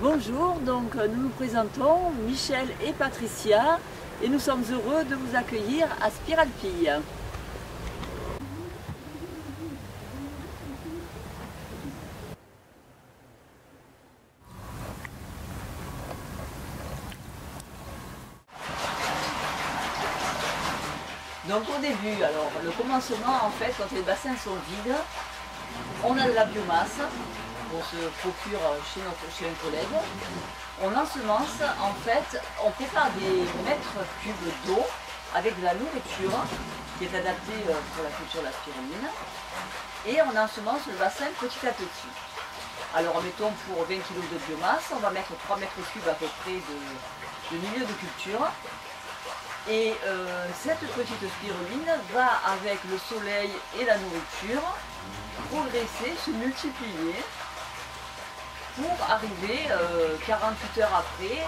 Bonjour, donc nous nous présentons, Michel et Patricia, et nous sommes heureux de vous accueillir à Spiralpille. Donc au début, alors le commencement en fait, quand les bassins sont vides, on a de la biomasse qu'on se procure chez un collègue. On ensemence, en fait, on prépare des mètres cubes d'eau avec de la nourriture qui est adaptée pour la culture de la spiruline. Et on ensemence le bassin petit à petit. Alors mettons pour 20 kg de biomasse, on va mettre 3 mètres cubes à peu près de milieu de culture. Et cette petite spiruline va, avec le soleil et la nourriture, progresser, se multiplier pour arriver 48 heures après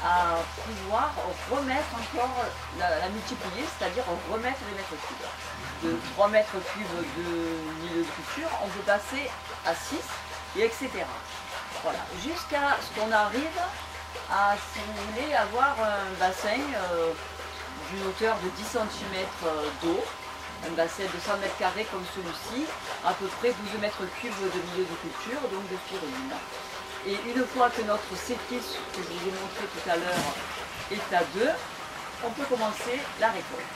à pouvoir remettre encore la multiplier, c'est-à-dire remettre les mètres cubes. De 3 mètres cubes de milieu de culture, on peut passer à 6, et etc. Voilà, jusqu'à ce qu'on arrive à, si vous voulez, avoir un bassin d'une hauteur de 10 cm d'eau, un bassin de 100 mètres carrés comme celui-ci, à peu près 12 mètres cubes de milieu de culture, donc de spiruline. Et une fois que notre séquisse, que je vous ai montré tout à l'heure, est à 2, on peut commencer la récolte.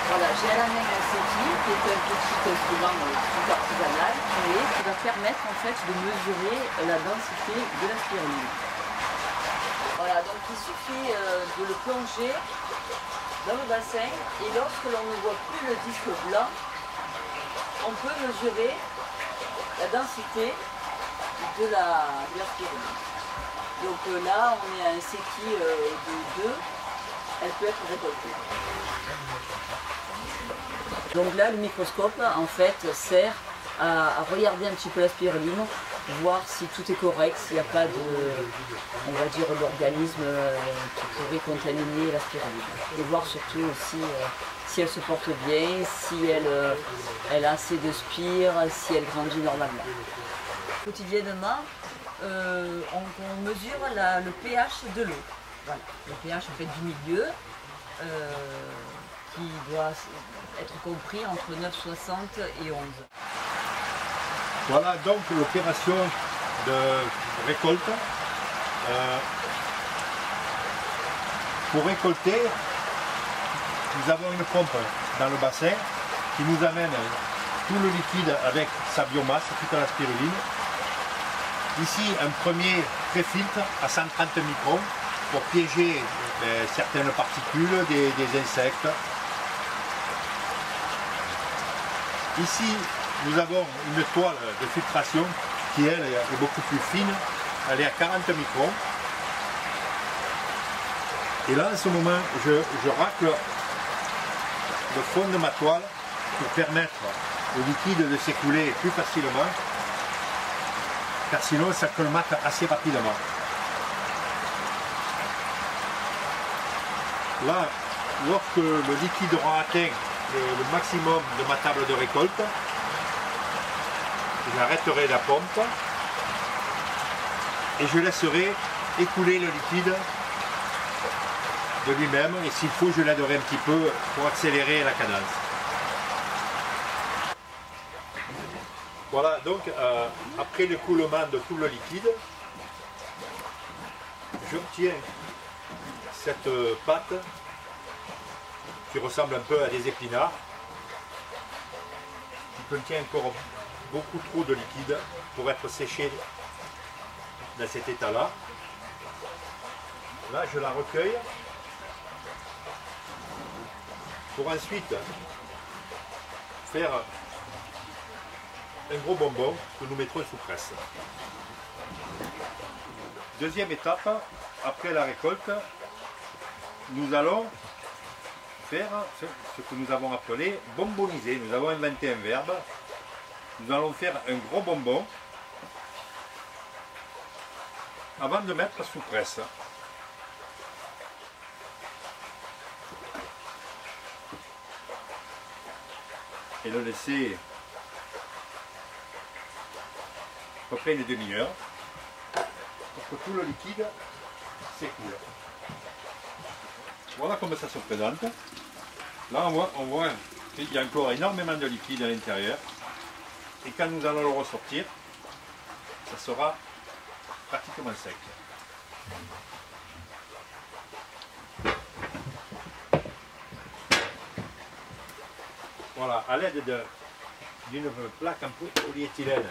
Voilà, j'ai à la main un séquille qui est un petit instrument tout artisanal qui va permettre en fait de mesurer la densité de la spiruline. Voilà, donc il suffit de le plonger dans le bassin et lorsque l'on ne voit plus le disque blanc, on peut mesurer la densité de la spiruline. Donc là, on est à un séquille de 2, elle peut être récoltée. Donc là, le microscope, en fait, sert à regarder un petit peu la spiruline, voir si tout est correct, s'il n'y a pas de, on va dire, d'organisme qui pourrait contaminer la spiruline. Et voir surtout aussi si elle se porte bien, si elle a assez de spire, si elle grandit normalement. Quotidiennement, on mesure le pH de l'eau. Voilà, le pH en fait du milieu, qui doit être compris entre 9,60 et 11. Voilà donc l'opération de récolte. Pour récolter, nous avons une pompe dans le bassin qui nous amène tout le liquide avec sa biomasse, toute la spiruline. Ici, un premier pré-filtre à 130 microns pour piéger certaines particules, des insectes. Ici, nous avons une toile de filtration qui, elle, est beaucoup plus fine. Elle est à 40 microns. Et là, en ce moment, je racle le fond de ma toile pour permettre au liquide de s'écouler plus facilement, car sinon, ça colmate assez rapidement. Là, lorsque le liquide aura atteint le maximum de ma table de récolte, j'arrêterai la pompe et je laisserai écouler le liquide de lui-même, et s'il faut je l'aiderai un petit peu pour accélérer la cadence. Voilà, donc après l'écoulement de tout le liquide, j'obtiens cette pâte qui ressemble un peu à des épinards, qui contient encore beaucoup trop de liquide pour être séché dans cet état-là. Là, je la recueille pour ensuite faire un gros bonbon que nous mettrons sous presse. Deuxième étape, après la récolte, nous allons faire ce que nous avons appelé bonboniser. Nous avons inventé un verbe. Nous allons faire un gros bonbon avant de mettre sous presse. et le laisser peu près une demi-heure, pour que tout le liquide s'écoule. Voilà comment ça se présente. Là on voit qu'il y a encore énormément de liquide à l'intérieur. Et quand nous allons le ressortir, ça sera pratiquement sec. Voilà, à l'aide d'une plaque en polyéthylène,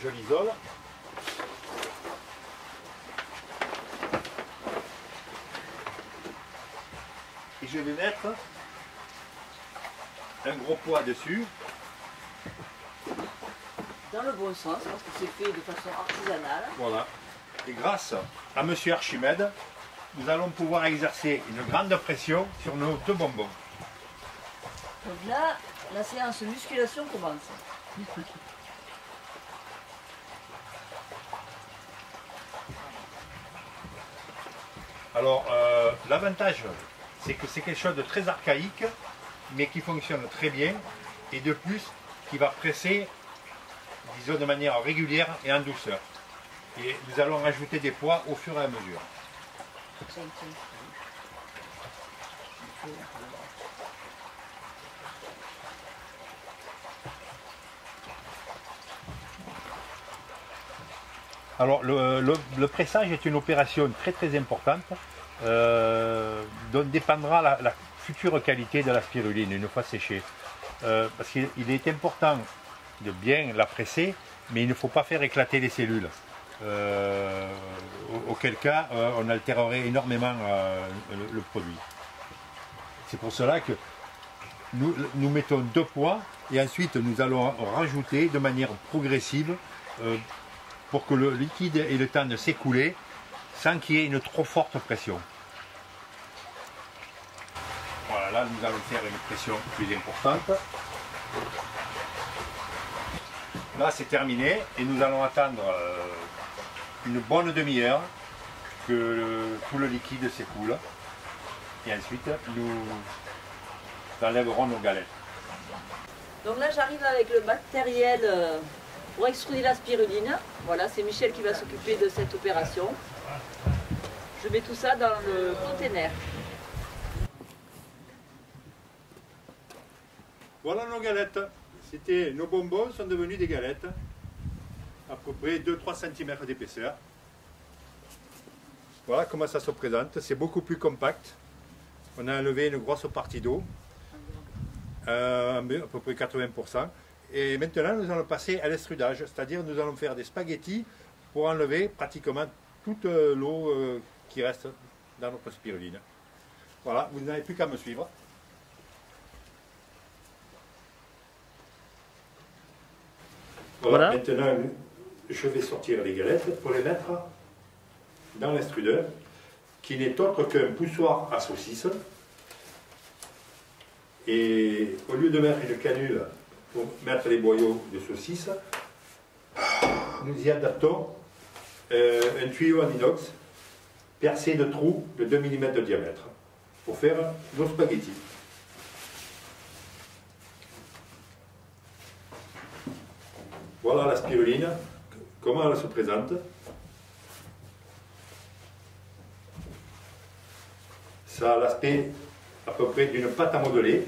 je l'isole. Et je vais mettre un gros poids dessus. Dans le bon sens, parce que c'est fait de façon artisanale. Voilà. Et grâce à Monsieur Archimède, nous allons pouvoir exercer une grande pression sur nos deux bonbons. Donc là, la séance musculation commence. Alors, l'avantage, c'est que c'est quelque chose de très archaïque, mais qui fonctionne très bien, et de plus, qui va presser, disons, de manière régulière et en douceur. Et nous allons ajouter des poids au fur et à mesure. Alors, le pressage est une opération très importante, dont dépendra la future qualité de la spiruline une fois séchée. Parce qu'il est important de bien la presser, mais il ne faut pas faire éclater les cellules. Auquel cas, on altérerait énormément le produit. C'est pour cela que nous mettons 2 poids et ensuite nous allons rajouter de manière progressive pour que le liquide ait le temps de s'écouler sans qu'il y ait une trop forte pression. Voilà, là nous allons faire une pression plus importante. Là c'est terminé et nous allons attendre une bonne demi-heure que tout le liquide s'écoule. Et ensuite nous enlèverons nos galettes. Donc là j'arrive avec le matériel pour extruder la spiruline. Voilà, c'est Michel qui va s'occuper de cette opération. Je mets tout ça dans le container. Voilà nos galettes. Nos bonbons sont devenus des galettes, à peu près 2-3 cm d'épaisseur. Voilà comment ça se présente. C'est beaucoup plus compact. On a enlevé une grosse partie d'eau, à peu près 80%. Et maintenant, nous allons passer à l'extrudage, c'est-à-dire nous allons faire des spaghettis pour enlever pratiquement toute l'eau qui reste dans notre spiruline. Voilà, vous n'avez plus qu'à me suivre. Voilà, maintenant, je vais sortir les galettes pour les mettre dans l'extrudeur, qui n'est autre qu'un poussoir à saucisse. Et au lieu de mettre une canule pour mettre les boyaux de saucisse, nous y adaptons un tuyau en inox percé de trous de 2 mm de diamètre pour faire nos spaghettis. Voilà la spiruline, comment elle se présente. Ça a l'aspect à peu près d'une pâte à modeler.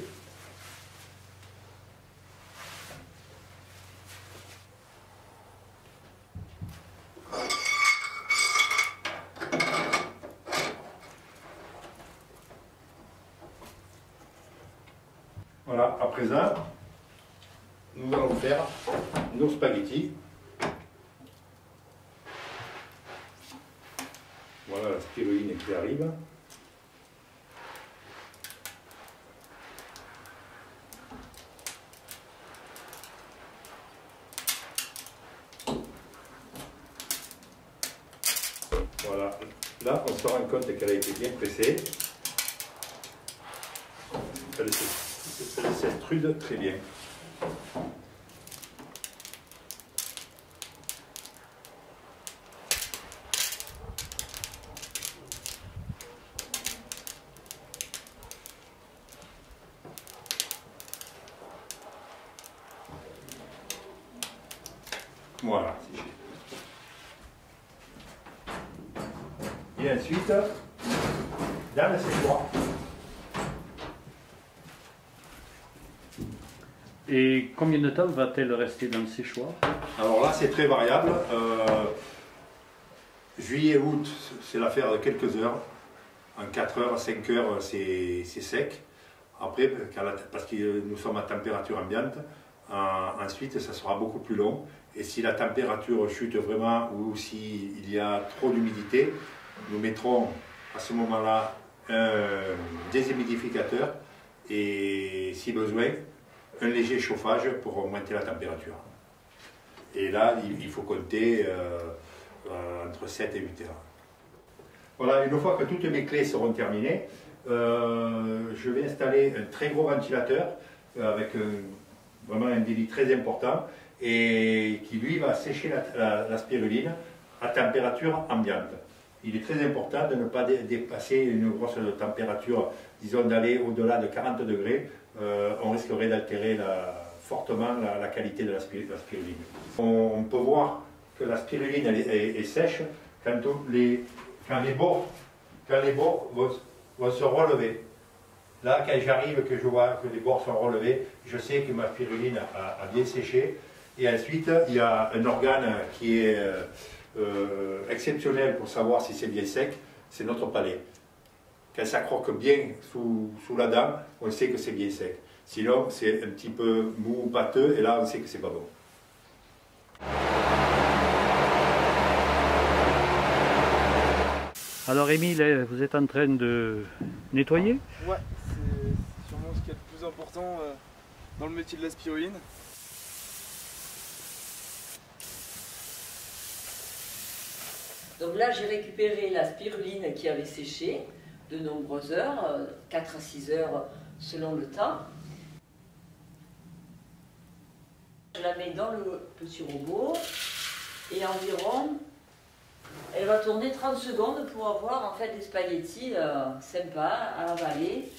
Voilà, à présent, nous allons faire nos spaghettis. Voilà la spiruline qui arrive. Voilà, là on se rend compte qu'elle a été bien pressée. Elle s'extrude très bien. Voilà, séché. Et ensuite, dans le séchoir. Et combien de temps va-t-elle rester dans le séchoir? Alors là, c'est très variable. Juillet, août, c'est l'affaire de quelques heures. En 4 heures, 5 heures, c'est sec. Après, parce que nous sommes à température ambiante, ensuite, ça sera beaucoup plus long. Et si la température chute vraiment ou s'il y a trop d'humidité, nous mettrons à ce moment-là un déshumidificateur et, si besoin, un léger chauffage pour augmenter la température. Et là, il faut compter entre 7 et 8 heures. Voilà, une fois que toutes mes clés seront terminées, je vais installer un très gros ventilateur avec vraiment un débit très important et qui lui va sécher la spiruline à température ambiante. Il est très important de ne pas dépasser une grosse température, disons d'aller au-delà de 40 degrés. On risquerait d'altérer fortement la qualité de la spiruline. On peut voir que la spiruline est sèche quand les bords vont se relever. Là, quand j'arrive, que je vois que les bords sont relevés, je sais que ma spiruline a bien séché. Et ensuite, il y a un organe qui est exceptionnel pour savoir si c'est bien sec, c'est notre palais. Quand ça croque bien sous la dent, on sait que c'est bien sec. Sinon, c'est un petit peu mou, pâteux, et là, on sait que c'est pas bon. Alors Émile, vous êtes en train de nettoyer? Ouais, c'est sûrement ce qu'il y a de plus important dans le métier de la spiruline. Donc là, j'ai récupéré la spiruline qui avait séché de nombreuses heures, 4 à 6 heures selon le temps. Je la mets dans le petit robot et environ, elle va tourner 30 secondes pour avoir en fait des spaghettis sympas à avaler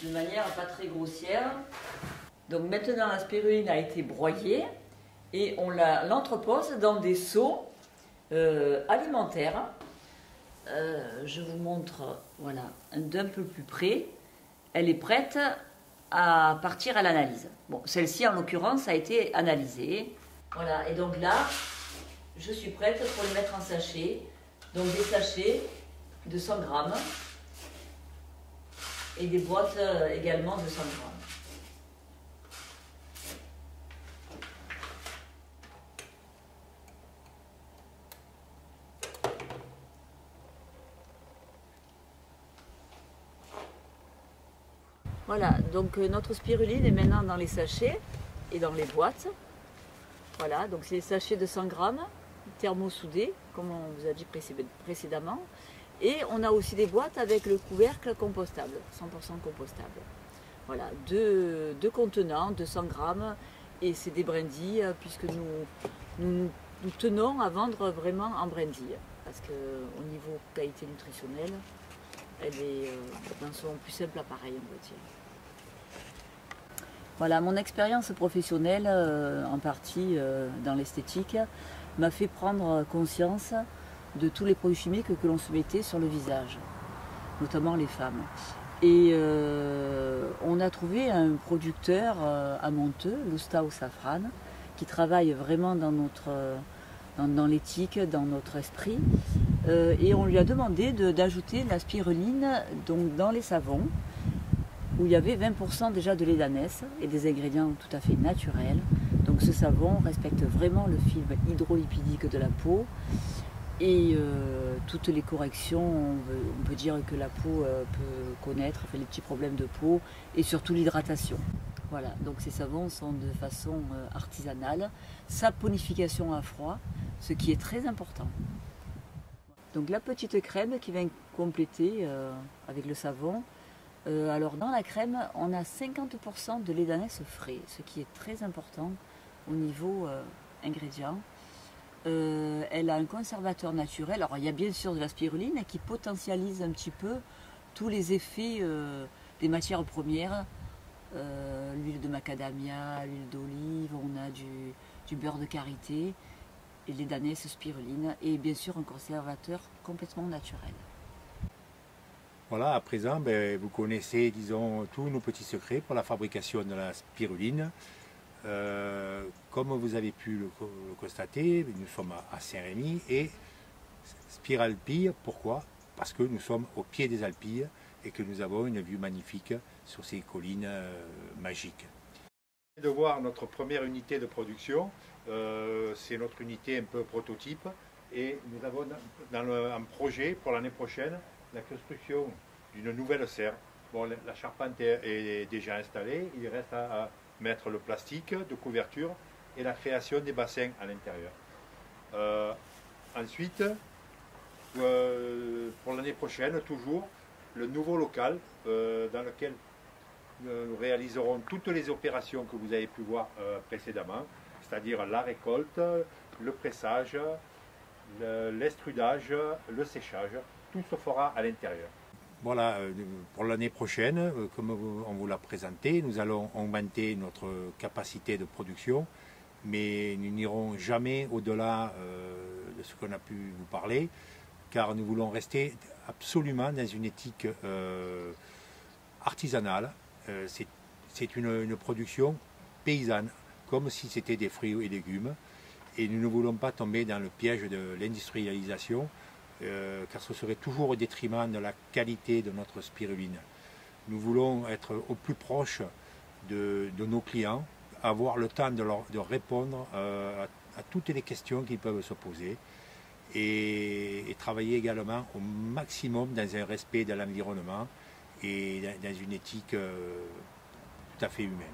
de manière pas très grossière. Donc maintenant la spiruline a été broyée et on l'entrepose dans des seaux alimentaires. Je vous montre voilà, d'un peu plus près. Elle est prête à partir à l'analyse. Bon, celle-ci en l'occurrence a été analysée. Voilà, et donc là, je suis prête pour les mettre en sachet. Donc des sachets de 100 grammes et des boîtes également de 100 grammes. Voilà, donc notre spiruline est maintenant dans les sachets et dans les boîtes. Voilà, donc c'est des sachets de 100 grammes, thermosoudés, comme on vous a dit précédemment. Et on a aussi des boîtes avec le couvercle compostable, 100% compostable. Voilà, deux contenants de 100 grammes et c'est des brindilles puisque nous tenons à vendre vraiment en brindilles. Parce qu'au niveau qualité nutritionnelle, elle est dans son plus simple appareil, on va dire. Voilà, mon expérience professionnelle, en partie dans l'esthétique, m'a fait prendre conscience de tous les produits chimiques que l'on se mettait sur le visage, notamment les femmes. Et on a trouvé un producteur à Monteux, l'Ousta au Safran, qui travaille vraiment dans l'éthique, dans notre esprit. Et on lui a demandé d'ajouter la spiruline donc, dans les savons, où il y avait 20% déjà de lait d'ânesse et des ingrédients tout à fait naturels. Donc ce savon respecte vraiment le film hydrolipidique de la peau et toutes les corrections, on peut dire que la peau peut connaître, les petits problèmes de peau et surtout l'hydratation. Voilà, donc ces savons sont de façon artisanale, saponification à froid, ce qui est très important. Donc la petite crème qui vient compléter avec le savon. Alors dans la crème, on a 50% de lait d'ânesse frais, ce qui est très important au niveau ingrédients. Elle a un conservateur naturel. Alors il y a bien sûr de la spiruline qui potentialise un petit peu tous les effets des matières premières. L'huile de macadamia, l'huile d'olive, on a du beurre de karité, et les danaises spiruline et bien sûr un conservateur complètement naturel. Voilà, à présent, vous connaissez, disons, tous nos petits secrets pour la fabrication de la spiruline. Comme vous avez pu le constater, nous sommes à Saint-Rémy et Spiralpilles, pourquoi? Parce que nous sommes au pied des Alpilles et que nous avons une vue magnifique sur ces collines magiques. De voir notre première unité de production, c'est notre unité un peu prototype et nous avons un projet pour l'année prochaine la construction d'une nouvelle serre. Bon, la charpente est déjà installée, il reste à mettre le plastique de couverture et la création des bassins à l'intérieur. Ensuite, pour l'année prochaine, toujours, le nouveau local dans lequel nous réaliserons toutes les opérations que vous avez pu voir précédemment, c'est-à-dire la récolte, le pressage, l'estrudage, le séchage, tout se fera à l'intérieur. Voilà, pour l'année prochaine, comme on vous l'a présenté, nous allons augmenter notre capacité de production, mais nous n'irons jamais au-delà de ce qu'on a pu vous parler, car nous voulons rester absolument dans une éthique artisanale. C'est une production paysanne, comme si c'était des fruits et légumes. Et nous ne voulons pas tomber dans le piège de l'industrialisation, car ce serait toujours au détriment de la qualité de notre spiruline. Nous voulons être au plus proche de nos clients, avoir le temps de répondre à toutes les questions qui peuvent se poser et travailler également au maximum dans un respect de l'environnement et dans une éthique tout à fait humaine.